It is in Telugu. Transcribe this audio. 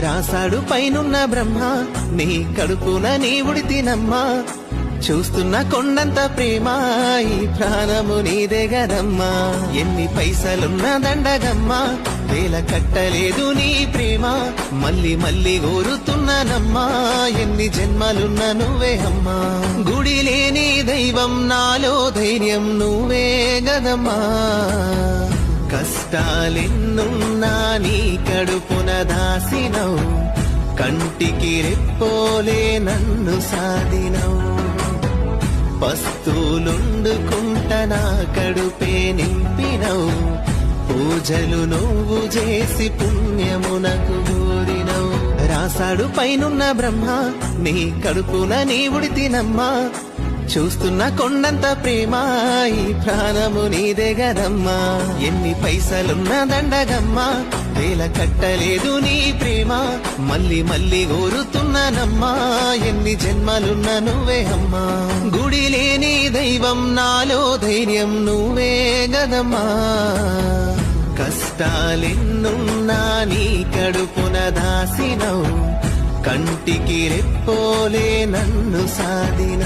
రాసాడు పైనున్న బ్రహ్మ నీ కడుపున నీ ఉడితినమ్మా చూస్తున్న కొండంత ప్రేమ ఈ ప్రాణము నీదే గదమ్మా ఎన్ని పైసలున్న దండగమ్మా వేల కట్టలేదు నీ ప్రేమ మళ్ళీ మళ్ళీ కోరుతున్నానమ్మా ఎన్ని జన్మలున్న నువ్వే అమ్మా గుడి లేని దైవం నాలో ధైర్యం నువ్వే గదమ్మా కష్టాలెన్నున్నా నీ కడుపున దాసినవు కంటికి రెప్పోలే నన్ను సాధినవు పస్తులుండుకుంట నా కడుపే నింపినవు పూజలు నువ్వు చేసి పుణ్యమునకు గోరినవు రాసాడు పైనున్న బ్రహ్మ నీ కడుపున నీ ఉడితినమ్మా చూస్తున్న కొండంత ప్రేమ ఈ ప్రాణము నీదే గదమ్మా ఎన్ని పైసలున్న దండగమ్మా వేల కట్టలేదు నీ ప్రేమ మళ్ళీ మళ్ళీ కోరుతున్నానమ్మా ఎన్ని జన్మలున్న నువ్వే అమ్మా గుడి లేని దైవం నాలో ధైర్యం నువ్వే గదమ్మా కష్టాలెన్నున్నా నీ కడుపున దాసినవు కంటికి రెప్పోలే నన్ను సాధినవు